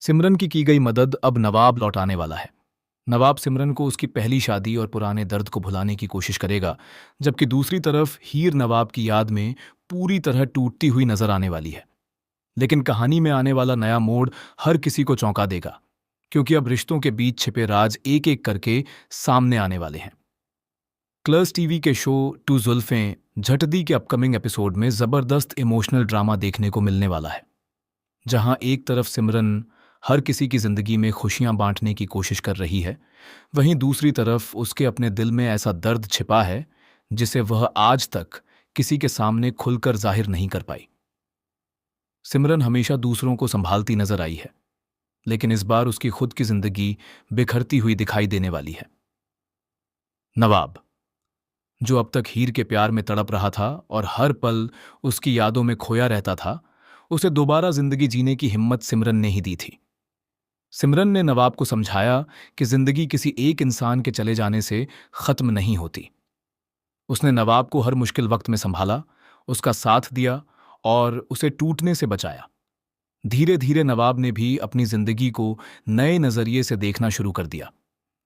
सिमरन की गई मदद अब नवाब लौटाने वाला है। नवाब सिमरन को उसकी पहली शादी और पुराने दर्द को भुलाने की कोशिश करेगा, जबकि दूसरी तरफ हीर नवाब की याद में पूरी तरह टूटती हुई नजर आने वाली है। लेकिन कहानी में आने वाला नया मोड़ हर किसी को चौंका देगा, क्योंकि अब रिश्तों के बीच छिपे राज एक एक करके सामने आने वाले हैं। क्लर्स टीवी के शो टू जुल्फें झटदी के अपकमिंग एपिसोड में जबरदस्त इमोशनल ड्रामा देखने को मिलने वाला है, जहां एक तरफ सिमरन हर किसी की जिंदगी में खुशियां बांटने की कोशिश कर रही है, वहीं दूसरी तरफ उसके अपने दिल में ऐसा दर्द छिपा है जिसे वह आज तक किसी के सामने खुलकर जाहिर नहीं कर पाई। सिमरन हमेशा दूसरों को संभालती नजर आई है, लेकिन इस बार उसकी खुद की जिंदगी बिखरती हुई दिखाई देने वाली है। नवाब, जो अब तक हीर के प्यार में तड़प रहा था और हर पल उसकी यादों में खोया रहता था, उसे दोबारा जिंदगी जीने की हिम्मत सिमरन ने ही दी थी। सिमरन ने नवाब को समझाया कि जिंदगी किसी एक इंसान के चले जाने से खत्म नहीं होती। उसने नवाब को हर मुश्किल वक्त में संभाला, उसका साथ दिया और उसे टूटने से बचाया। धीरे धीरे नवाब ने भी अपनी जिंदगी को नए नजरिए से देखना शुरू कर दिया।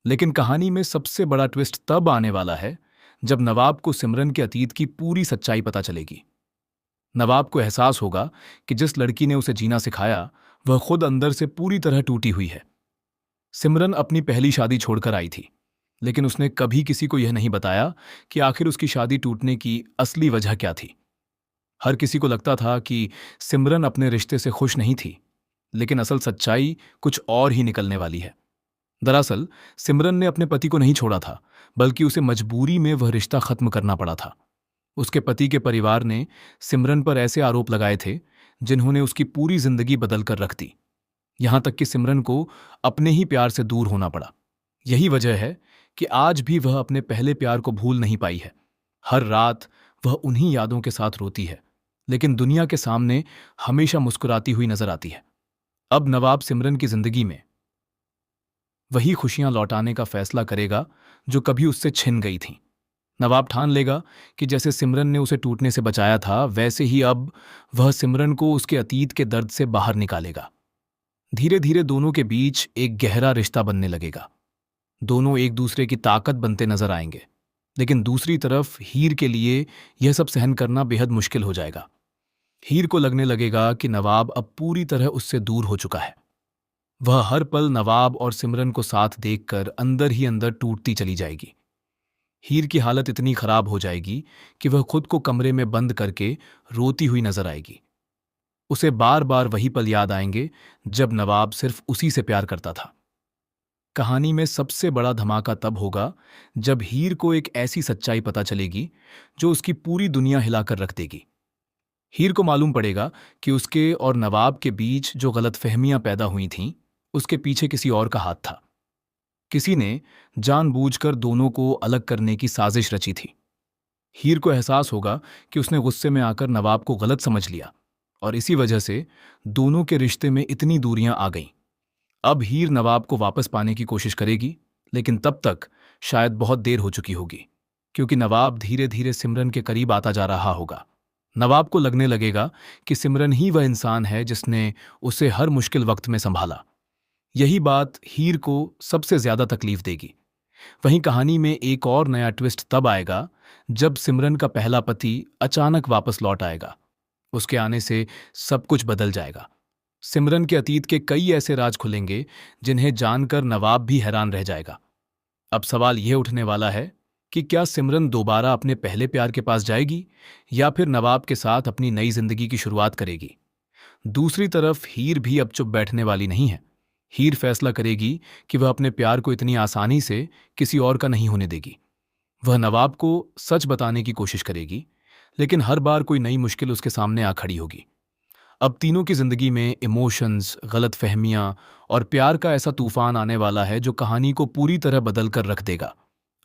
लेकिन कहानी में सबसे बड़ा ट्विस्ट तब आने वाला है जब नवाब को सिमरन के अतीत की पूरी सच्चाई पता चलेगी। नवाब को एहसास होगा कि जिस लड़की ने उसे जीना सिखाया, वह खुद अंदर से पूरी तरह टूटी हुई है। सिमरन अपनी पहली शादी छोड़कर आई थी, लेकिन उसने कभी किसी को यह नहीं बताया कि आखिर उसकी शादी टूटने की असली वजह क्या थी। हर किसी को लगता था कि सिमरन अपने रिश्ते से खुश नहीं थी, लेकिन असल सच्चाई कुछ और ही निकलने वाली है। दरअसल सिमरन ने अपने पति को नहीं छोड़ा था, बल्कि उसे मजबूरी में वह रिश्ता खत्म करना पड़ा था। उसके पति के परिवार ने सिमरन पर ऐसे आरोप लगाए थे जिन्होंने उसकी पूरी जिंदगी बदल कर रख दी। यहां तक कि सिमरन को अपने ही प्यार से दूर होना पड़ा। यही वजह है कि आज भी वह अपने पहले प्यार को भूल नहीं पाई है। हर रात वह उन्हीं यादों के साथ रोती है, लेकिन दुनिया के सामने हमेशा मुस्कुराती हुई नजर आती है। अब नवाब सिमरन की जिंदगी में वही खुशियां लौटाने का फैसला करेगा जो कभी उससे छिन गई थीं। नवाब ठान लेगा कि जैसे सिमरन ने उसे टूटने से बचाया था, वैसे ही अब वह सिमरन को उसके अतीत के दर्द से बाहर निकालेगा। धीरे धीरे दोनों के बीच एक गहरा रिश्ता बनने लगेगा। दोनों एक दूसरे की ताकत बनते नजर आएंगे, लेकिन दूसरी तरफ हीर के लिए यह सब सहन करना बेहद मुश्किल हो जाएगा। हीर को लगने लगेगा कि नवाब अब पूरी तरह उससे दूर हो चुका है। वह हर पल नवाब और सिमरन को साथ देखकर अंदर ही अंदर टूटती चली जाएगी। हीर की हालत इतनी खराब हो जाएगी कि वह खुद को कमरे में बंद करके रोती हुई नजर आएगी। उसे बार बार वही पल याद आएंगे जब नवाब सिर्फ उसी से प्यार करता था। कहानी में सबसे बड़ा धमाका तब होगा जब हीर को एक ऐसी सच्चाई पता चलेगी जो उसकी पूरी दुनिया हिलाकर रख देगी। हीर को मालूम पड़ेगा कि उसके और नवाब के बीच जो गलतफहमियां पैदा हुई थीं, उसके पीछे किसी और का हाथ था। किसी ने जानबूझकर दोनों को अलग करने की साजिश रची थी। हीर को एहसास होगा कि उसने गुस्से में आकर नवाब को गलत समझ लिया, और इसी वजह से दोनों के रिश्ते में इतनी दूरियां आ गईं। अब हीर नवाब को वापस पाने की कोशिश करेगी, लेकिन तब तक शायद बहुत देर हो चुकी होगी, क्योंकि नवाब धीरे धीरे सिमरन के करीब आता जा रहा होगा। नवाब को लगने लगेगा कि सिमरन ही वह इंसान है जिसने उसे हर मुश्किल वक्त में संभाला। यही बात हीर को सबसे ज्यादा तकलीफ देगी। वहीं कहानी में एक और नया ट्विस्ट तब आएगा जब सिमरन का पहला पति अचानक वापस लौट आएगा। उसके आने से सब कुछ बदल जाएगा। सिमरन के अतीत के कई ऐसे राज खुलेंगे जिन्हें जानकर नवाब भी हैरान रह जाएगा। अब सवाल यह उठने वाला है कि क्या सिमरन दोबारा अपने पहले प्यार के पास जाएगी या फिर नवाब के साथ अपनी नई जिंदगी की शुरुआत करेगी। दूसरी तरफ हीर भी अब चुप बैठने वाली नहीं है। हीर फैसला करेगी कि वह अपने प्यार को इतनी आसानी से किसी और का नहीं होने देगी। वह नवाब को सच बताने की कोशिश करेगी, लेकिन हर बार कोई नई मुश्किल उसके सामने आ खड़ी होगी। अब तीनों की जिंदगी में इमोशंस, गलतफहमियां और प्यार का ऐसा तूफान आने वाला है जो कहानी को पूरी तरह बदल कर रख देगा।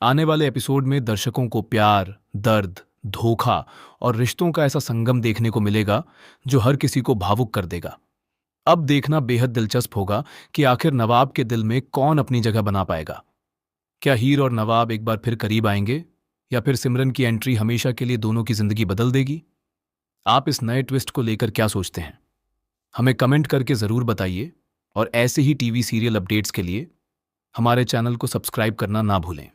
आने वाले एपिसोड में दर्शकों को प्यार, दर्द, धोखा और रिश्तों का ऐसा संगम देखने को मिलेगा जो हर किसी को भावुक कर देगा। अब देखना बेहद दिलचस्प होगा कि आखिर नवाब के दिल में कौन अपनी जगह बना पाएगा। क्या हीर और नवाब एक बार फिर करीब आएंगे, या फिर सिमरन की एंट्री हमेशा के लिए दोनों की जिंदगी बदल देगी। आप इस नए ट्विस्ट को लेकर क्या सोचते हैं? हमें कमेंट करके जरूर बताइए। और ऐसे ही टीवी सीरियल अपडेट्स के लिए हमारे चैनल को सब्सक्राइब करना ना भूलें।